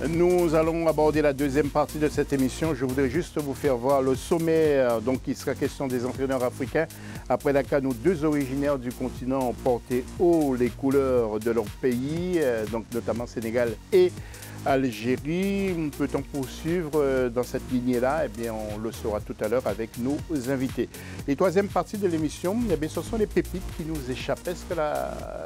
Nous allons aborder la deuxième partie de cette émission. Je voudrais juste vous faire voir le sommaire. Donc, il sera question des entraîneurs africains. Après la CAN, nos deux originaires du continent ont porté haut les couleurs de leur pays, donc notamment Sénégal et Algérie. Peut-on poursuivre dans cette lignée-là? Eh bien, on le saura tout à l'heure avec nos invités. Et troisième partie de l'émission, eh bien, ce sont les pépites qui nous échappent. Est-ce que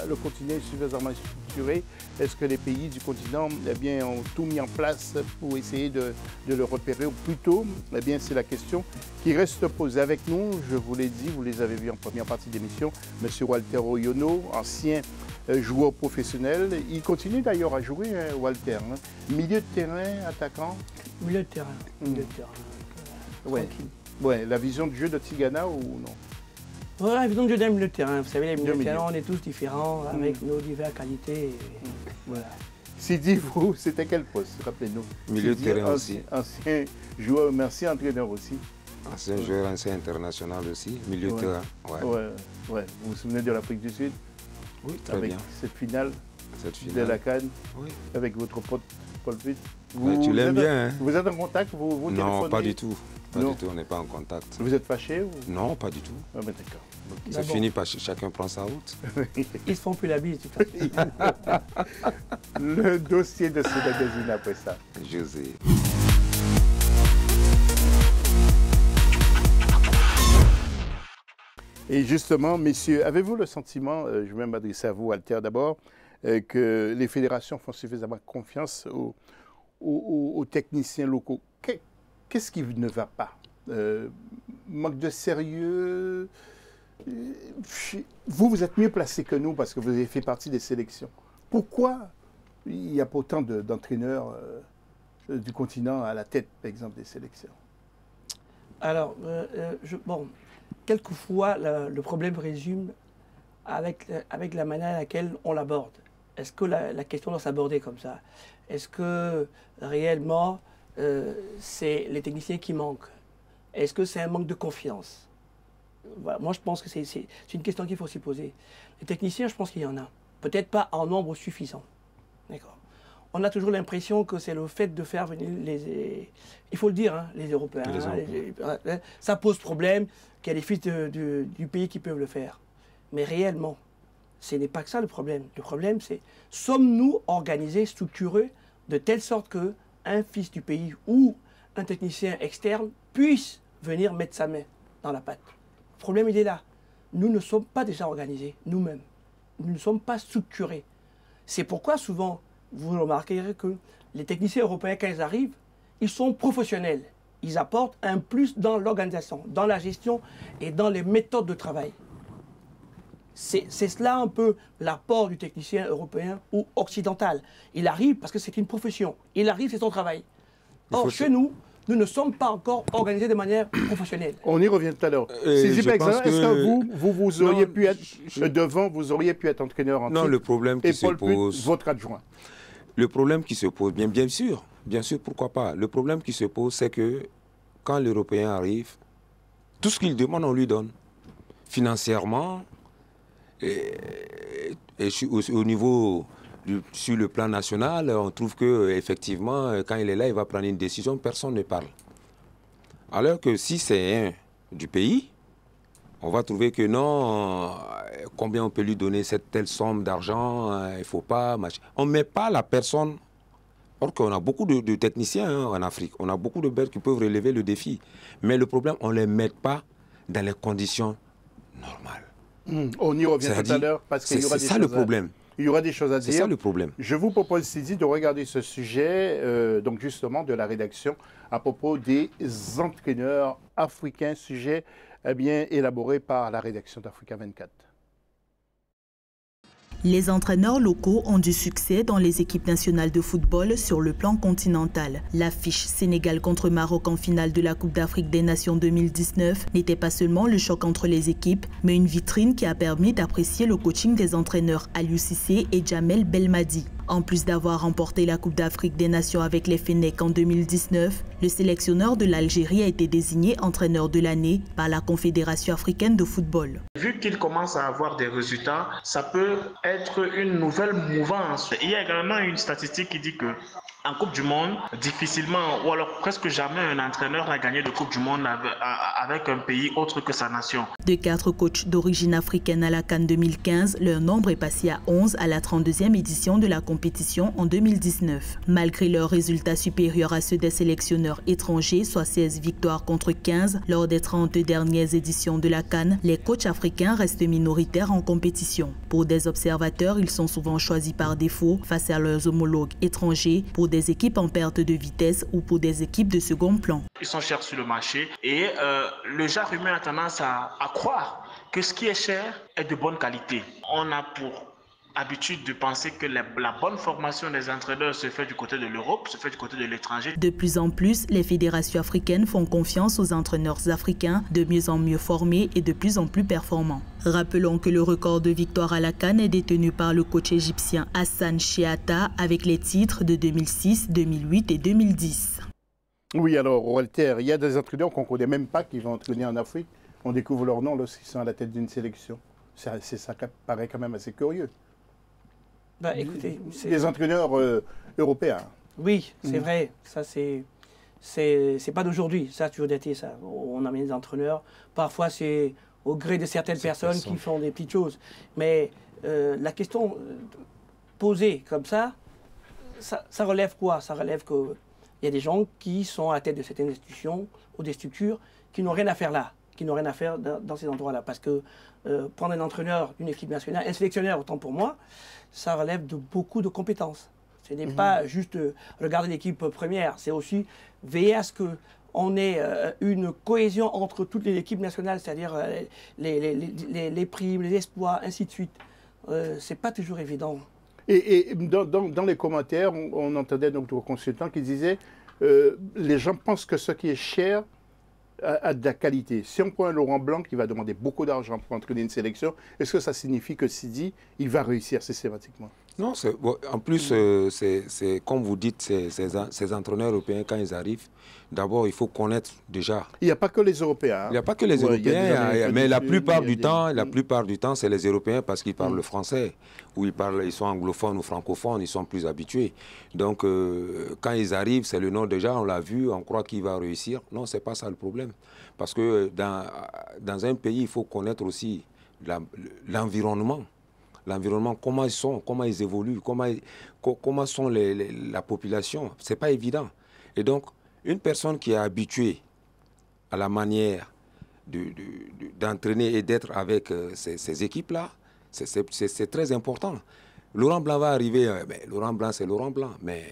le continent est suffisamment structuré? Est-ce que les pays du continent eh bien, ont tout mis en place pour essayer de le repérer au plus tôt? Eh bien, c'est la question qui reste posée avec nous. Je vous l'ai dit, vous les avez vus en première partie d'émission. Monsieur Walter Oyono, ancien joueur professionnel. Il continue d'ailleurs à jouer, Walter. Milieu de terrain, attaquant? Milieu de terrain. Milieu de terrain. Ouais, la vision du jeu de Tigana ou non? Ouais, la vision du jeu d'un milieu de terrain. Vous savez, les milieux de terrain, on est tous différents avec nos diverses qualités. Voilà. Sidi, vous, c'était quel poste? Rappelez-nous. Milieu de terrain aussi. Ancien joueur, merci, entraîneur aussi. Ancien joueur, ancien international aussi. Milieu de terrain. Ouais. Vous vous souvenez de l'Afrique du Sud? Oui, très bien. Cette finale de la CAN, avec votre pote Paul Pitt. Tu l'aimes bien, hein? Vous êtes en contact? Vous non, pas du tout. Pas du tout, on n'est pas en contact. Vous êtes fâché ou... Non, pas du tout. Ah ben d'accord. C'est fini, chacun prend sa route. Ils se font plus la bise, tout à fait. Le dossier de ce magazine après ça. José. Et justement, messieurs, avez-vous le sentiment, je vais m'adresser à vous, Walter, d'abord, que les fédérations font suffisamment confiance aux techniciens locaux? Qu'est-ce qui ne va pas? Manque de sérieux? Vous êtes mieux placé que nous parce que vous avez fait partie des sélections. Pourquoi il y a pas autant d'entraîneurs du continent à la tête, par exemple, des sélections? Alors, quelquefois, le problème résume avec la manière à laquelle on l'aborde. Est-ce que la question doit s'aborder comme ça? Est-ce que réellement, c'est les techniciens qui manquent? Est-ce que c'est un manque de confiance? Voilà, moi, je pense que c'est une question qu'il faut s'y poser. Les techniciens, je pense qu'il y en a. Peut-être pas en nombre suffisant. D'accord. On a toujours l'impression que c'est le fait de faire venir il faut le dire, hein, les Européens. Ça pose problème, qu'il y a des fils du pays qui peuvent le faire. Mais réellement, ce n'est pas que ça le problème. Le problème, c'est sommes-nous organisés, structurés, de telle sorte qu'un fils du pays ou un technicien externe puisse venir mettre sa main dans la pâte. Le problème, il est là. Nous ne sommes pas déjà organisés, nous-mêmes. Nous ne sommes pas structurés. C'est pourquoi souvent, vous remarquerez que les techniciens européens, quand ils arrivent, ils sont professionnels. Ils apportent un plus dans l'organisation, dans la gestion et dans les méthodes de travail. C'est cela un peu l'apport du technicien européen ou occidental. Il arrive parce que c'est une profession. Il arrive, c'est son travail. Or, chez nous, nous ne sommes pas encore organisés de manière professionnelle. On y revient tout à l'heure. Sidi, par exemple, est-ce que vous auriez pu être devant, vous auriez pu être entraîneur en titre? Non, le problème qui se pose... votre adjoint. Le problème qui se pose, bien sûr, pourquoi pas. Le problème qui se pose, c'est que quand l'Européen arrive, tout ce qu'il demande, on lui donne. Financièrement, et au niveau... Sur le plan national, on trouve qu'effectivement, quand il est là, il va prendre une décision, personne ne parle. Alors que si c'est un du pays, on va trouver que non, combien on peut lui donner cette telle somme d'argent, il ne faut pas... On ne met pas la personne... Or qu'on a beaucoup de techniciens en Afrique, on a beaucoup de bêtes qui peuvent relever le défi. Mais le problème, on ne les met pas dans les conditions normales. On y revient tout à l'heure parce qu'il y aura des choses... C'est ça le problème. Il y aura des choses à dire. C'est ça le problème. Je vous propose, Sidi, de regarder ce sujet, donc justement de la rédaction, à propos des entraîneurs africains, sujet bien élaboré par la rédaction d'Africa 24. Les entraîneurs locaux ont du succès dans les équipes nationales de football sur le plan continental. L'affiche Sénégal contre Maroc en finale de la Coupe d'Afrique des Nations 2019 n'était pas seulement le choc entre les équipes, mais une vitrine qui a permis d'apprécier le coaching des entraîneurs Aliou Cissé et Djamel Belmadi. En plus d'avoir remporté la Coupe d'Afrique des Nations avec les Fennecs en 2019, le sélectionneur de l'Algérie a été désigné entraîneur de l'année par la Confédération africaine de football. Vu qu'il commence à avoir des résultats, ça peut être une nouvelle mouvance. Il y a également une statistique qui dit que En Coupe du Monde, difficilement, ou alors presque jamais un entraîneur n'a gagné de Coupe du Monde avec un pays autre que sa nation. De 4 coachs d'origine africaine à la CAN 2015, leur nombre est passé à 11 à la 32e édition de la compétition en 2019. Malgré leurs résultats supérieurs à ceux des sélectionneurs étrangers, soit 16 victoires contre 15, lors des 30 dernières éditions de la CAN, les coachs africains restent minoritaires en compétition. Pour des observateurs, ils sont souvent choisis par défaut face à leurs homologues étrangers pour des équipes en perte de vitesse ou pour des équipes de second plan. Ils sont chers sur le marché et le genre humain a tendance à croire que ce qui est cher est de bonne qualité. On a pour habitude de penser que la bonne formation des entraîneurs se fait du côté de l'Europe, se fait du côté de l'étranger. De plus en plus, les fédérations africaines font confiance aux entraîneurs africains, de mieux en mieux formés et de plus en plus performants. Rappelons que le record de victoire à la CAN est détenu par le coach égyptien Hassan Sheata avec les titres de 2006, 2008 et 2010. Oui, alors Walter, il y a des entraîneurs qu'on ne connaît même pas qui vont entraîner en Afrique. On découvre leur nom lorsqu'ils sont à la tête d'une sélection. Ça paraît quand même assez curieux. Bah, écoutez, des entraîneurs européens. Oui, c'est vrai. Ça, c'est pas d'aujourd'hui. Ça a toujours été ça. On amène des entraîneurs. Parfois, c'est au gré de certaines personnes qui font des petites choses. Mais la question posée comme ça relève quoi? Ça relève qu'il y a des gens qui sont à la tête de certaines institutions ou des structures qui n'ont rien à faire là, qui n'ont rien à faire dans ces endroits-là. Parce que prendre un entraîneur d'une équipe nationale, un sélectionneur, autant pour moi, ça relève de beaucoup de compétences. Ce n'est pas juste regarder l'équipe première, c'est aussi veiller à ce qu'on ait une cohésion entre toutes les équipes nationales, c'est-à-dire les primes, les espoirs, ainsi de suite. C'est pas toujours évident. Et dans les commentaires, on entendait donc nos consultants qui disaient les gens pensent que ce qui est cher a de la qualité. Si on prend un Laurent Blanc qui va demander beaucoup d'argent pour entraîner une sélection, est-ce que ça signifie que Sidi, il va réussir systématiquement? Non, en plus, c'est comme vous dites, ces entraîneurs européens, quand ils arrivent, d'abord, il faut connaître déjà. Il n'y a pas que les Européens. Il n'y a pas que les Européens, mais la plupart du temps, c'est les Européens parce qu'ils parlent le français, ou ils sont anglophones ou francophones, ils sont plus habitués. Donc, quand ils arrivent, c'est le nom déjà, on l'a vu, on croit qu'il va réussir. Non, ce n'est pas ça le problème. Parce que dans un pays, il faut connaître aussi l'environnement. L'environnement, comment ils sont, comment ils évoluent, comment sont la population. Ce n'est pas évident. Et donc, une personne qui est habituée à la manière d'entraîner et d'être avec ces équipes-là, c'est très important. Laurent Blanc va arriver, Laurent Blanc, c'est Laurent Blanc, mais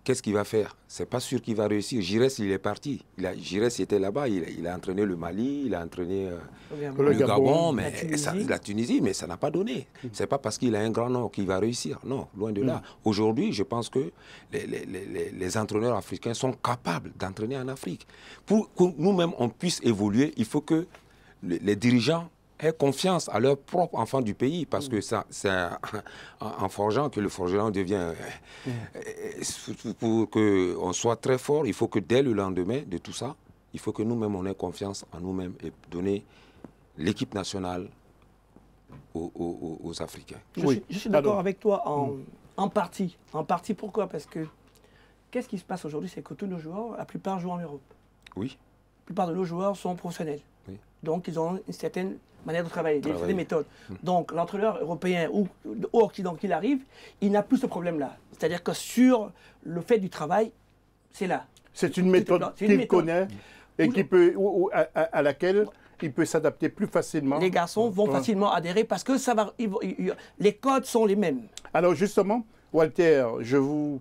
qu'est-ce qu'il va faire? C'est pas sûr qu'il va réussir. Giresse, il est parti. Giresse était là-bas, il a entraîné le Mali, il a entraîné le Gabon, mais la Tunisie, mais ça n'a pas donné. C'est pas parce qu'il a un grand nom qu'il va réussir. Non, loin de là. Aujourd'hui, je pense que les entraîneurs africains sont capables d'entraîner en Afrique. Pour que nous-mêmes, on puisse évoluer, il faut que les dirigeants aient confiance à leurs propres enfants du pays, parce que c'est en forgeant que le forgeron devient... Pour qu'on soit très fort, il faut que dès le lendemain de tout ça, il faut que nous-mêmes, on ait confiance en nous-mêmes et donner l'équipe nationale aux Africains. Je suis d'accord avec toi en partie. En partie, pourquoi? Parce que qu'est-ce qui se passe aujourd'hui? C'est que tous nos joueurs, la plupart jouent en Europe. Oui. La plupart de nos joueurs sont professionnels. Oui. Donc, ils ont une certaine manière de travailler, des méthodes. Donc, l'entraîneur européen ou occidentaux qu'il arrive, il n'a plus ce problème-là. C'est-à-dire que sur le fait du travail, c'est là. C'est une méthode qu'il connaît et à laquelle il peut s'adapter plus facilement. Les garçons vont facilement adhérer parce que les codes sont les mêmes. Alors justement, Walter, je vous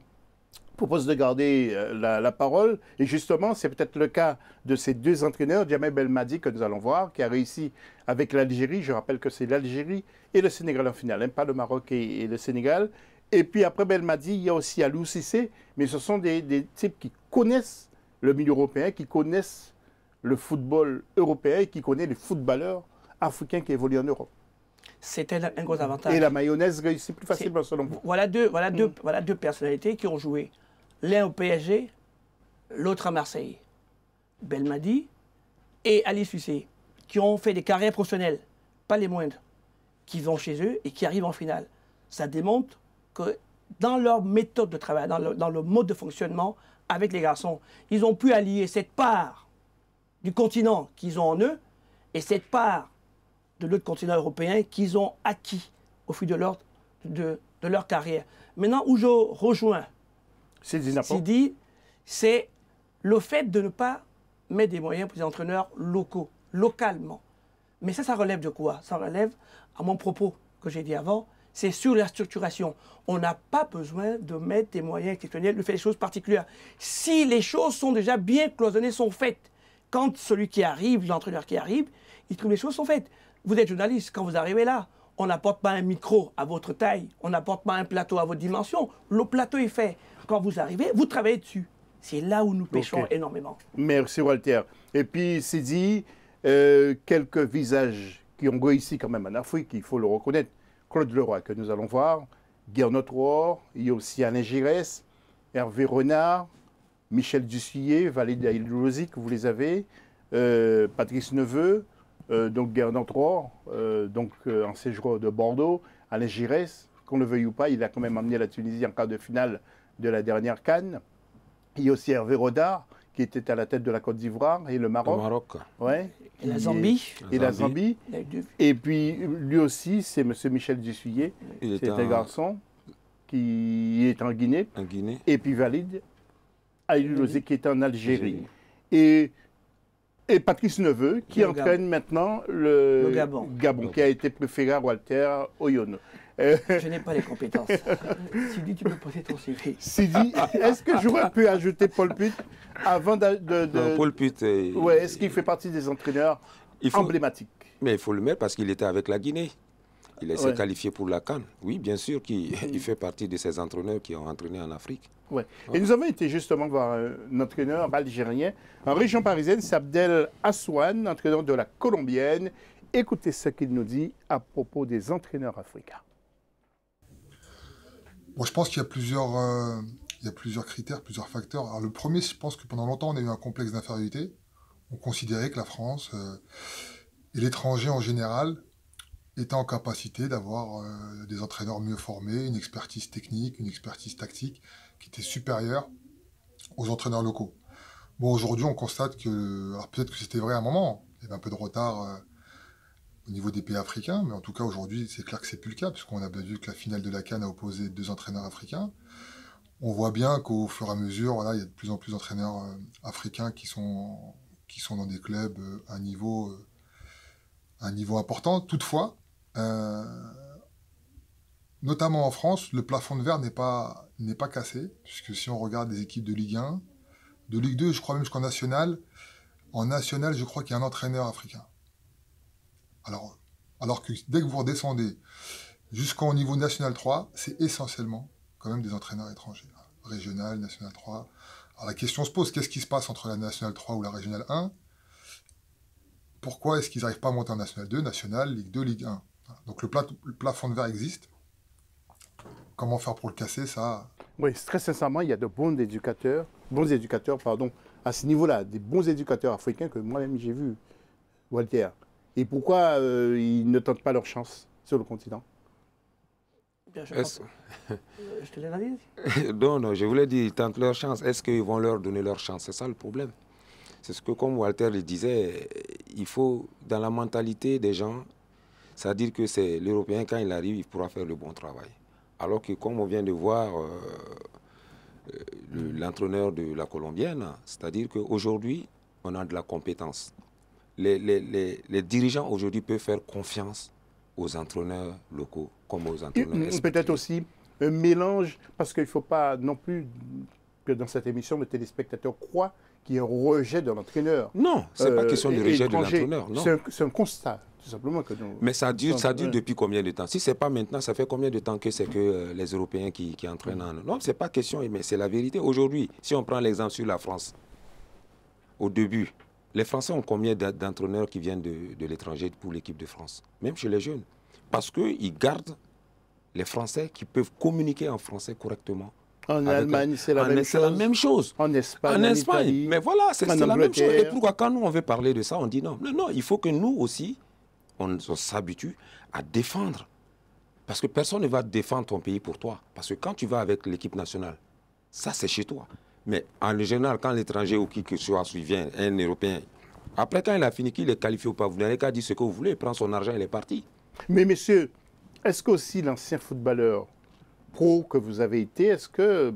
propose de garder la parole. Et justement, c'est peut-être le cas de ces deux entraîneurs, Djamel Belmadi, que nous allons voir, qui a réussi avec l'Algérie. Je rappelle que c'est l'Algérie et le Sénégal en finale, hein, pas le Maroc et le Sénégal. Et puis après Belmadi, il y a aussi Aliou Cissé, mais ce sont des types qui connaissent le milieu européen, qui connaissent le football européen et qui connaissent les footballeurs africains qui évoluent en Europe. C'était un gros avantage. Et la mayonnaise réussit plus facilement selon vous. Voilà deux personnalités qui ont joué. L'un au PSG, l'autre à Marseille. Belmadi et Aliou Cissé, qui ont fait des carrières professionnelles, pas les moindres, qui vont chez eux et qui arrivent en finale. Ça démontre que dans leur méthode de travail, dans le mode de fonctionnement avec les garçons. Ils ont pu allier cette part du continent qu'ils ont en eux et cette part de l'autre continent européen qu'ils ont acquis au fil de leur carrière. Maintenant, où je rejoins Sidi, c'est le fait de ne pas mettre des moyens pour les entraîneurs locaux, localement. Mais ça relève de quoi? Ça relève, à mon propos que j'ai dit avant, c'est sur la structuration. On n'a pas besoin de mettre des moyens exceptionnels, de faire des choses particulières. Si les choses sont déjà bien cloisonnées, sont faites, quand celui qui arrive, l'entraîneur qui arrive, il trouve les choses sont faites. Vous êtes journaliste, quand vous arrivez là, on n'apporte pas un micro à votre taille, on n'apporte pas un plateau à votre dimension. Le plateau est fait. Quand vous arrivez, vous travaillez dessus. C'est là où nous pêchons énormément. Merci Walter. Et puis, c'est dit, quelques visages qui ont réussi quand même en Afrique, il faut le reconnaître. Claude Leroy, que nous allons voir, Gernot Rohr, il y a aussi Alain Giresse, Hervé Renard, Michel Dussuyer, Valide Aïlouzi, que vous les avez, Patrice Neveu, donc Gernot Rohr, en séjour de Bordeaux, Alain Giresse, qu'on le veuille ou pas, il a quand même amené la Tunisie en quart de finale de la dernière CAN. Il y a aussi Hervé Renard, qui était à la tête de la Côte d'Ivoire et le Maroc. Le Maroc. Ouais. Et la Zambie. Et la Zambie. Et puis, lui aussi, c'est M. Michel Dussuyer. C'est un garçon qui est en Guinée. En Guinée. Et puis Valide Aïlouzi, qui est en Algérie. Et Patrice Neveu, qui entraîne maintenant le Gabon, qui a été préféré à Walter Oyono. Je n'ai pas les compétences. Sidi, tu peux poser ton CV. Sidi, est-ce que j'aurais pu ajouter Paul Put avant Non, Paul Put. Ouais, est-ce qu'il fait partie des entraîneurs emblématiques? Mais il faut le mettre parce qu'il était avec la Guinée. Il s'est qualifié pour la CAN. Oui, bien sûr qu'il fait partie de ces entraîneurs qui ont entraîné en Afrique. Ouais. Et nous avons été justement voir un entraîneur algérien en région parisienne, c'est Abdel Assouane, entraîneur de la Colombienne. Écoutez ce qu'il nous dit à propos des entraîneurs africains. Bon, je pense qu'il y a plusieurs critères, plusieurs facteurs. Alors, le premier, je pense que pendant longtemps, on a eu un complexe d'infériorité. On considérait que la France et l'étranger en général étaient en capacité d'avoir des entraîneurs mieux formés, une expertise technique, une expertise tactique qui était supérieure aux entraîneurs locaux. Bon, aujourd'hui, on constate que, alors peut-être que c'était vrai à un moment, il y avait un peu de retard au niveau des pays africains, mais en tout cas aujourd'hui c'est clair que c'est plus le cas, puisqu'on a bien vu que la finale de la CAN a opposé 2 entraîneurs africains. On voit bien qu'au fur et à mesure, voilà, il y a de plus en plus d'entraîneurs africains qui sont dans des clubs à un niveau important. Toutefois, notamment en France, le plafond de verre n'est pas cassé, puisque si on regarde les équipes de Ligue 1, de Ligue 2, je crois même jusqu'en National, en National, je crois qu'il y a un entraîneur africain. Alors que dès que vous redescendez jusqu'au niveau National 3, c'est essentiellement quand même des entraîneurs étrangers. Régional, National 3. Alors la question se pose, qu'est-ce qui se passe entre la National 3 ou la Régional 1? Pourquoi est-ce qu'ils n'arrivent pas à monter en National 2, National, Ligue 2, Ligue 1? Donc le plafond de verre existe. Comment faire pour le casser, ça? Oui, très sincèrement, il y a de bons éducateurs, à ce niveau-là, des bons éducateurs africains que moi-même j'ai vus, Walter. Et pourquoi ils ne tentent pas leur chance sur le continent? Bien, je te l'ai dit. Non, je voulais dire, ils tentent leur chance. Est-ce qu'ils vont leur donner leur chance? C'est ça le problème. C'est ce que, comme Walter le disait, il faut, dans la mentalité des gens, c'est-à-dire que c'est l'Européen, quand il arrive, il pourra faire le bon travail. Alors que, comme on vient de voir l'entraîneur de la Colombienne, c'est-à-dire qu'aujourd'hui, on a de la compétence. Les dirigeants aujourd'hui peuvent faire confiance aux entraîneurs locaux comme aux entraîneurs expatriés. Peut-être aussi un mélange, parce qu'il ne faut pas non plus que dans cette émission, le téléspectateur croit qu'il y a un rejet de l'entraîneur. Non, ce n'est pas question de rejet de l'entraîneur. C'est un constat, tout simplement. Que nous, mais ça dure depuis combien de temps? Si ce n'est pas maintenant, ça fait combien de temps que c'est que les Européens qui entraînent en... Non, ce n'est pas question, mais c'est la vérité. Aujourd'hui, si on prend l'exemple sur la France, au début, les Français ont combien d'entraîneurs qui viennent de l'étranger pour l'équipe de France? Même chez les jeunes. Parce qu'ils gardent les Français qui peuvent communiquer en français correctement. En Allemagne, c'est la même chose. En Espagne, en Italie, mais voilà, c'est la même chose. Et pourquoi quand nous, on veut parler de ça, on dit non. Non, il faut que nous aussi, on s'habitue à défendre. Parce que personne ne va défendre ton pays pour toi. Parce que quand tu vas avec l'équipe nationale, ça c'est chez toi. Mais en général, quand l'étranger ou qui que ce soit vient, un Européen, après quand il a fini, qu'il est qualifié ou pas, vous n'avez qu'à dire ce que vous voulez, il prend son argent, il est parti. Mais messieurs, est-ce qu'aussi l'ancien footballeur pro que vous avez été, est-ce que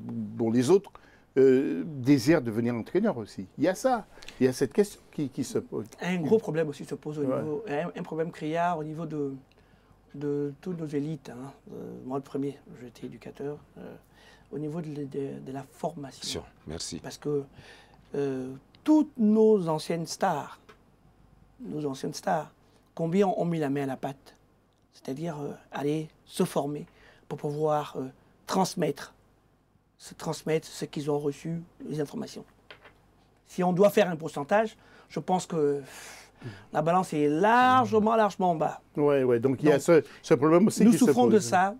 les autres désirent devenir entraîneur aussi? Il y a ça, il y a cette question qui se pose. Un gros problème aussi se pose au niveau, un problème criard au niveau de toutes nos élites. Hein. Moi, le premier, j'étais éducateur. Au niveau de la formation. Merci. Parce que toutes nos anciennes stars, combien ont mis la main à la pâte? C'est-à-dire aller se former pour pouvoir transmettre ce qu'ils ont reçu, les informations. Si on doit faire un pourcentage, je pense que la balance est largement bas. Oui, donc il y a ce problème aussi qui se pose. Nous souffrons de ça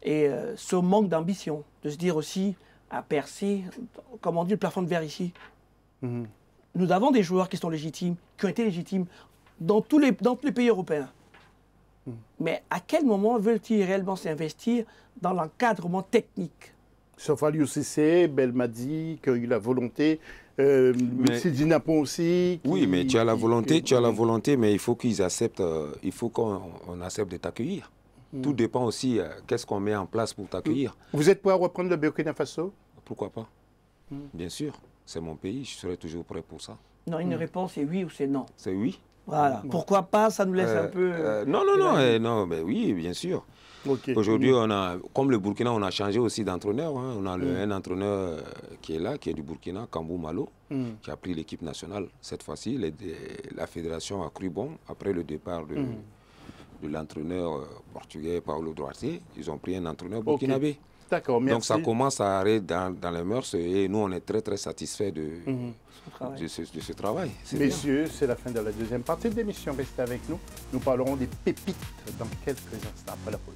et ce manque d'ambition, de se dire aussi à percer, comme on dit, le plafond de verre ici. Nous avons des joueurs qui sont légitimes, qui ont été légitimes dans tous les pays européens. Mais à quel moment veulent-ils réellement s'investir dans l'encadrement technique? Sauf à l'UCC, Belmadi, qui a eu la volonté, Sidi Napon aussi. Oui, mais tu as la volonté, mais il faut qu'ils acceptent, il faut qu'on accepte de t'accueillir. Tout dépend aussi, qu'est-ce qu'on met en place pour t'accueillir. Vous êtes prêt à reprendre le Burkina Faso? Pourquoi pas? Bien sûr, c'est mon pays, je serai toujours prêt pour ça. Non, une réponse c'est oui ou c'est non. C'est oui. Voilà. Pourquoi pas? Ça nous laisse un peu... non, mais oui, bien sûr. Okay. Aujourd'hui, comme le Burkina, on a changé aussi d'entraîneur. Hein. On a un entraîneur qui est là, qui est du Burkina, Kambou Malo, qui a pris l'équipe nationale. Cette fois-ci, la fédération a cru bon, après le départ de l'entraîneur portugais Paulo Duarte, ils ont pris un entraîneur burkinabé. D'accord, merci. Donc ça commence à arriver dans les mœurs et nous, on est très, très satisfaits de ce travail. Messieurs, c'est la fin de la deuxième partie de l'émission. Restez avec nous. Nous parlerons des pépites dans quelques instants après la pause.